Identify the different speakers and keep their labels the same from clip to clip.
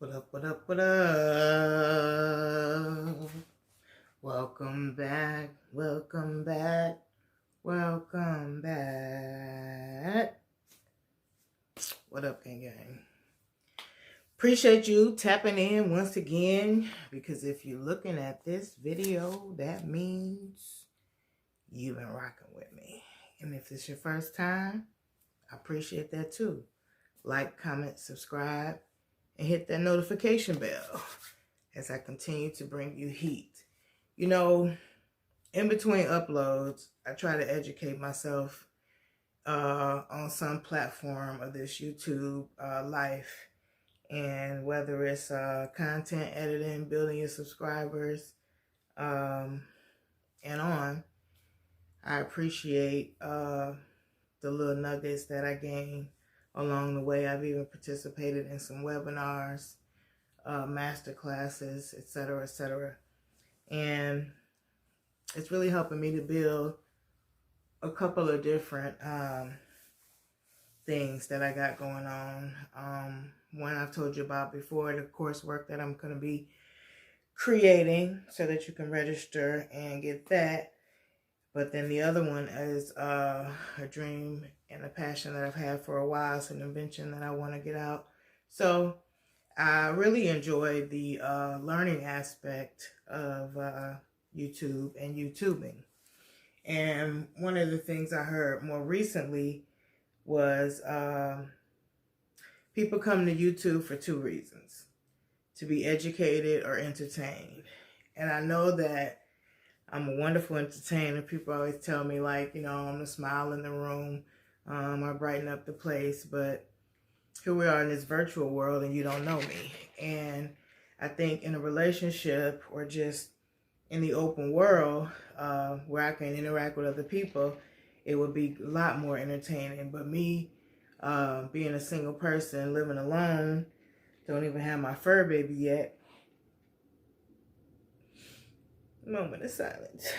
Speaker 1: What up, what up, what up? Welcome back, welcome back, welcome back. What up, gang? Appreciate you tapping in once again, because if you're looking at this video, that means you've been rocking with me. And if it's your first time, I appreciate that too. Like, comment, subscribe, and hit that notification bell as I continue to bring you heat. You know, in between uploads, I try to educate myself on some platform of this YouTube life. And whether it's content editing, building your subscribers, and on, I appreciate the little nuggets that I gain along the way. I've even participated in some webinars, master classes, etc., etc. And it's really helping me to build a couple of different things that I got going on. One I've told you about before, the coursework that I'm going to be creating so that you can register and get that. But then the other one is a dream and a passion that I've had for a while. It's an invention that I want to get out. So I really enjoy the learning aspect of YouTube and YouTubing. And one of the things I heard more recently was people come to YouTube for two reasons: to be educated or entertained. And I know that I'm a wonderful entertainer. People always tell me, like, you know, I'm the smile in the room. I brighten up the place. But here we are in this virtual world and you don't know me. And I think in a relationship or just in the open world where I can interact with other people, it would be a lot more entertaining. But me being a single person, living alone, don't even have my fur baby yet. Moment of silence.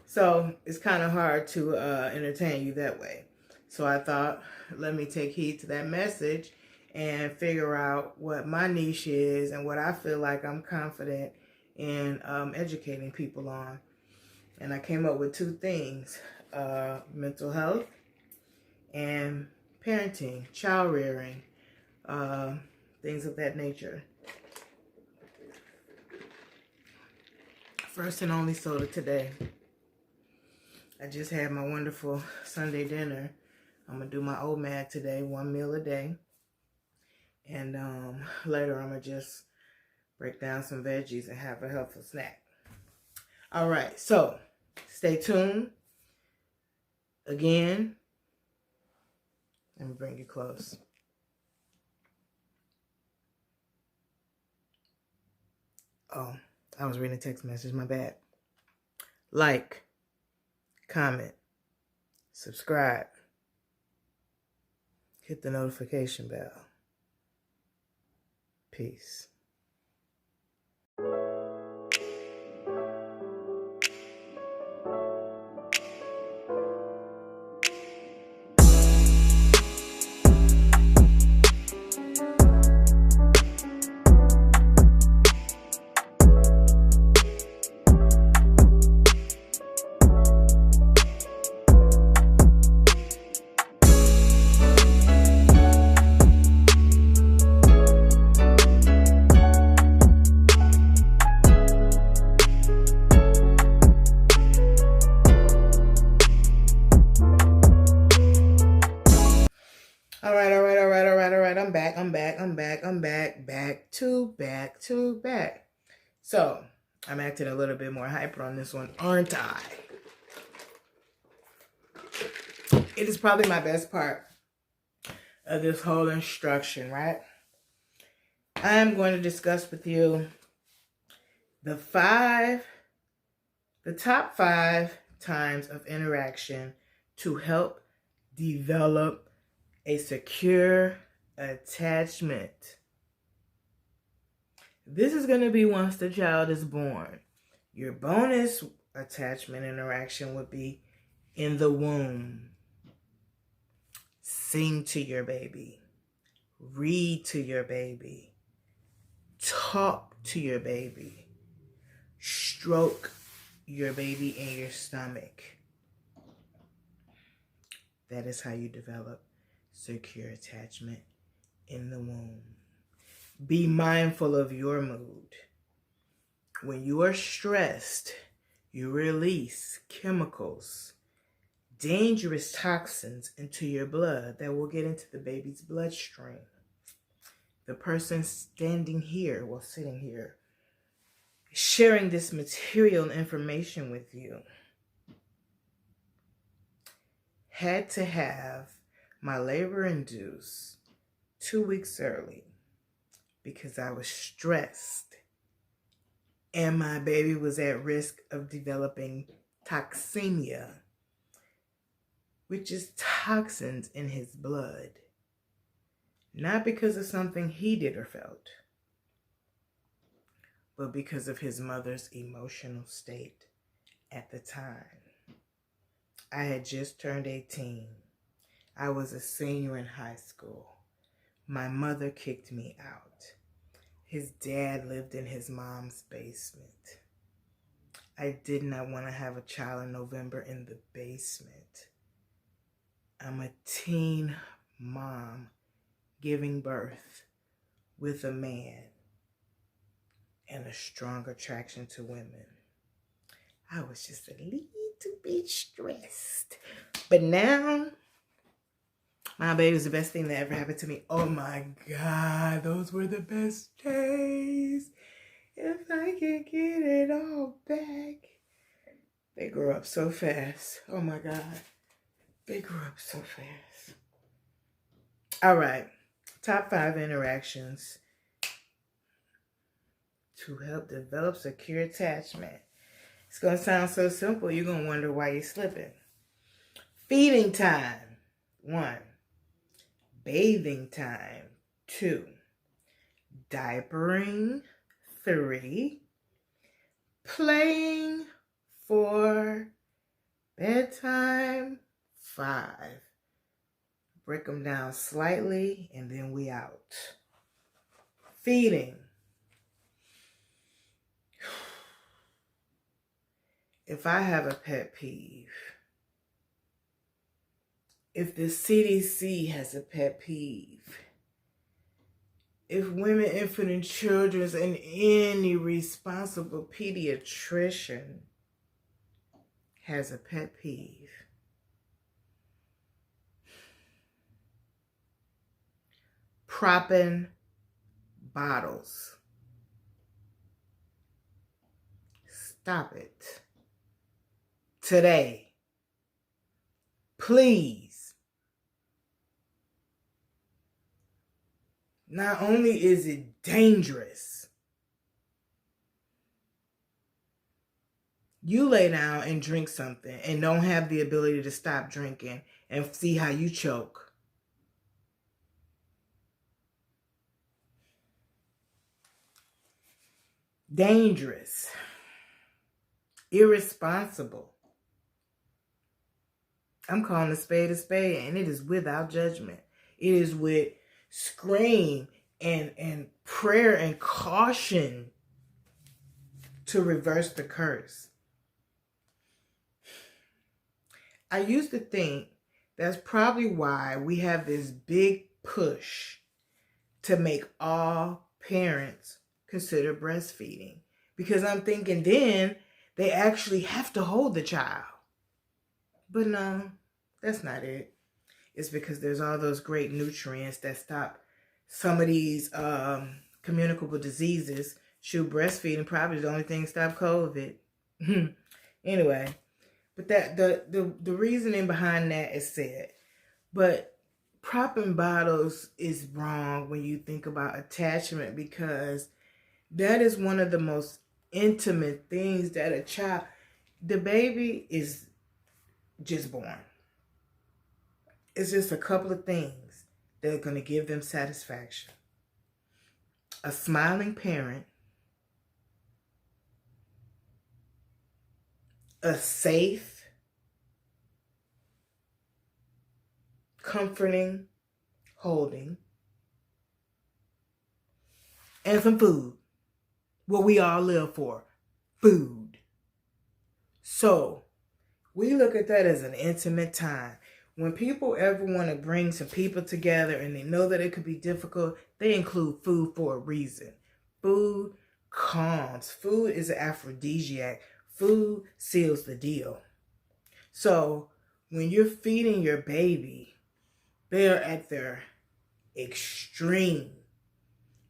Speaker 1: So it's kind of hard to entertain you that way. So I thought, let me take heed to that message and figure out what my niche is and what I feel like I'm confident in educating people on. And I came up with two things: mental health and parenting, child rearing, things of that nature. First and only soda today. I just had my wonderful Sunday dinner. I'm going to do my OMAD today, 1 meal a day. And later I'm going to just break down some veggies and have a helpful snack. All right, so stay tuned. Again, let me bring you close. Oh, I was reading a text message, my bad. Like, comment, subscribe, hit the notification bell. Peace. Back. So, I'm acting a little bit more hyper on this one, aren't I? It is probably my best part of this whole instruction, right? I'm going to discuss with you the top 5 times of interaction to help develop a secure attachment. This is going to be once the child is born. Your bonus attachment interaction would be in the womb. Sing to your baby. Read to your baby. Talk to your baby. Stroke your baby in your stomach. That is how you develop secure attachment in the womb. Be mindful of your mood. When you are stressed, you release chemicals, dangerous toxins into your blood that will get into the baby's bloodstream. The person standing here, well, sitting here, sharing this material and information with you, had to have my labor induced 2 weeks early because I was stressed and my baby was at risk of developing toxemia, which is toxins in his blood. Not because of something he did or felt, but because of his mother's emotional state at the time. I had just turned 18. I was a senior in high school. My mother kicked me out. His dad lived in his mom's basement. I did not want to have a child in November in the basement. I'm a teen mom giving birth with a man and a strong attraction to women. I was just a little bit stressed. But now, my baby was the best thing that ever happened to me. Oh my God, those were the best days. If I could get it all back. They grew up so fast. Oh my God. They grew up so fast. All right. Top 5 interactions to help develop secure attachment. It's going to sound so simple, you're going to wonder why you're slipping. Feeding time, 1. Bathing time, 2. Diapering, 3. Playing, 4. Bedtime, 5. Break them down slightly and then we out. Feeding. If I have a pet peeve, if the CDC has a pet peeve, if Women, Infant, and Children's and any responsible pediatrician has a pet peeve, propping bottles. Stop it. Today. Please. Not only is it dangerous, you lay down and drink something and don't have the ability to stop drinking and see how you choke. Dangerous. Irresponsible. I'm calling a spade, and it is without judgment. It is with scream and prayer and caution to reverse the curse. I used to think that's probably why we have this big push to make all parents consider breastfeeding. Because I'm thinking then they actually have to hold the child. But no, that's not it. It's because there's all those great nutrients that stop some of these communicable diseases. Shoot, breastfeeding probably the only thing stop COVID. Anyway, but that the reasoning behind that is said. But propping bottles is wrong when you think about attachment, because that is one of the most intimate things that a child, the baby is just born. It's just a couple of things that are going to give them satisfaction. A smiling parent, a safe, comforting holding, and some food. What we all live for, food. So we look at that as an intimate time. When people ever want to bring some people together and they know that it could be difficult, they include food for a reason. Food calms. Food is an aphrodisiac. Food seals the deal. So when you're feeding your baby, they're at their extreme.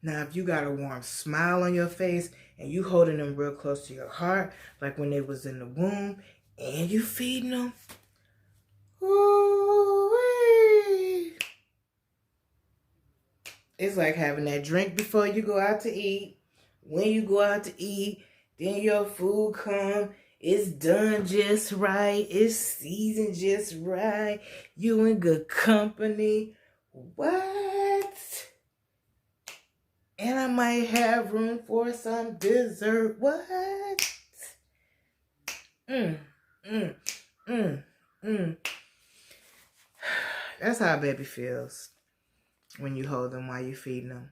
Speaker 1: Now, if you got a warm smile on your face and you holding them real close to your heart, like when they was in the womb, and you feeding them, ooh-wee. It's like having that drink before you go out to eat. When you go out to eat, then your food come. It's done just right. It's seasoned just right. You in good company. What? And I might have room for some dessert. What? That's how a baby feels when you hold them while you feeding them.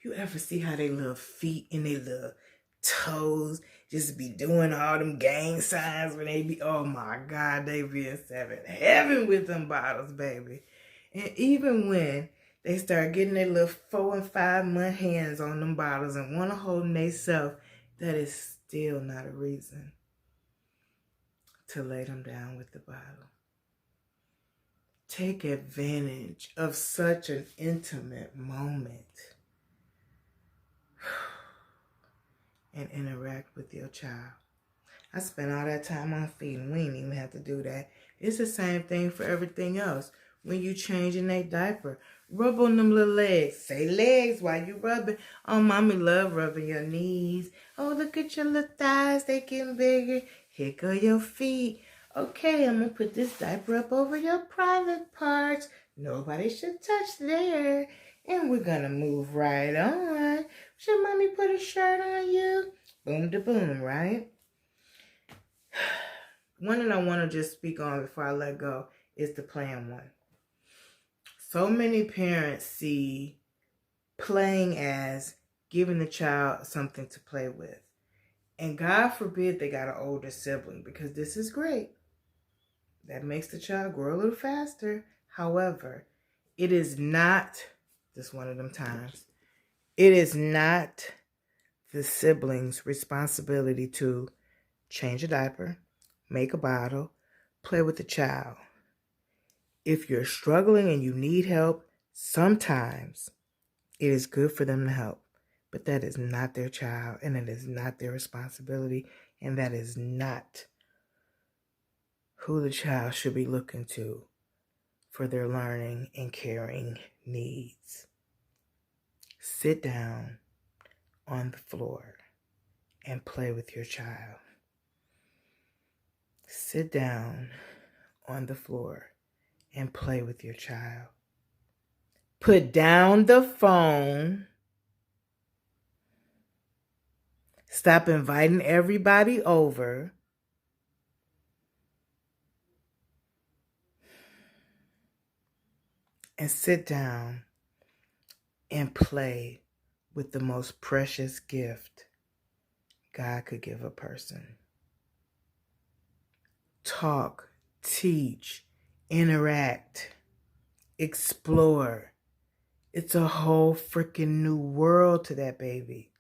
Speaker 1: You ever see how they little feet and they little toes just be doing all them gang signs when they be, oh my God, they be in seventh heaven with them bottles, baby. And even when they start getting their little 4 and 5 month hands on them bottles and want to hold them themselves, that is still not a reason to lay them down with the bottle. Take advantage of such an intimate moment and interact with your child. I spent all that time on feeding. We ain't even have to do that. It's the same thing for everything else. When you changing their diaper, rub on them little legs. Say legs while you rubbing. Oh, mommy love rubbing your knees. Oh, look at your little thighs. They getting bigger. Here go your feet. Okay, I'm going to put this diaper up over your private parts. Nobody should touch there. And we're going to move right on. Should mommy put a shirt on you? Boom to boom, right? One that I want to just speak on before I let go is the playing one. So many parents see playing as giving the child something to play with. And God forbid they got an older sibling, because this is great. That makes the child grow a little faster. However, it is not, this one of them times, it is not the sibling's responsibility to change a diaper, make a bottle, play with the child. If you're struggling and you need help, sometimes it is good for them to help. But that is not their child, and it is not their responsibility, and that is not who the child should be looking to for their learning and caring needs. Sit down on the floor and play with your child. Sit down on the floor and play with your child. Put down the phone. Stop inviting everybody over. And sit down and play with the most precious gift God could give a person. Talk, teach, interact, explore. It's a whole freaking new world to that baby.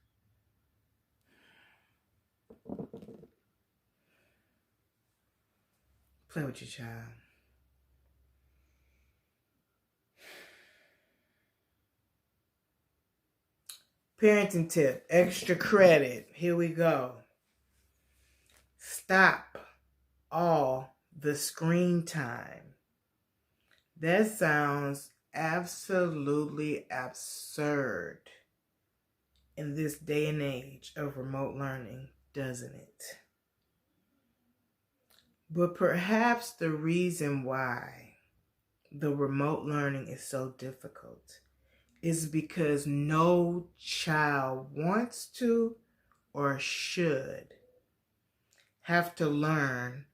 Speaker 1: Play with your child. Parenting tip, extra credit. Here we go. Stop all the screen time. That sounds absolutely absurd in this day and age of remote learning, doesn't it? But perhaps the reason why the remote learning is so difficult is because no child wants to or should have to learn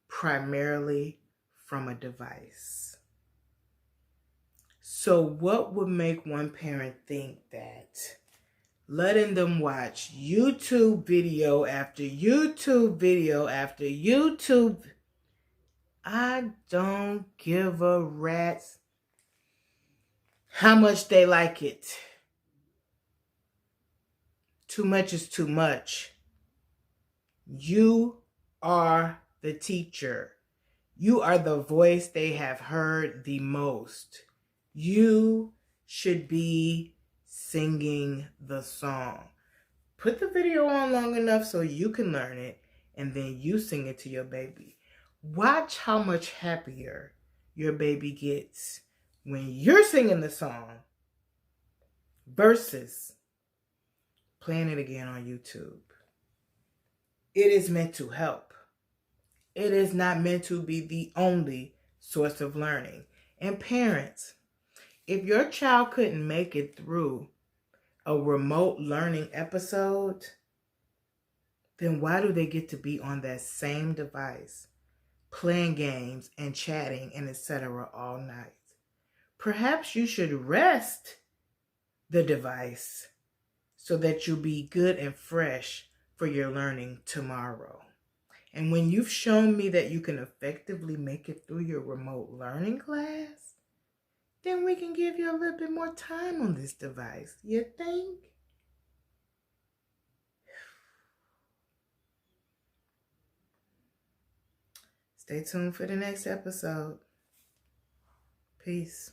Speaker 1: primarily from a device. So what would make one parent think that letting them watch YouTube video after YouTube video after YouTube. I don't give a rat's how much they like it. Too much is too much. You are the teacher. You are the voice they have heard the most. You should be singing the song. Put the video on long enough so you can learn it, and then you sing it to your baby. Watch how much happier your baby gets when you're singing the song versus playing it again on YouTube. It is meant to help. It is not meant to be the only source of learning. And parents, if your child couldn't make it through a remote learning episode, then why do they get to be on that same device, playing games and chatting and etc. all night? Perhaps you should rest the device so that you'll be good and fresh for your learning tomorrow. And when you've shown me that you can effectively make it through your remote learning class, then we can give you a little bit more time on this device. You think? Stay tuned for the next episode. Peace.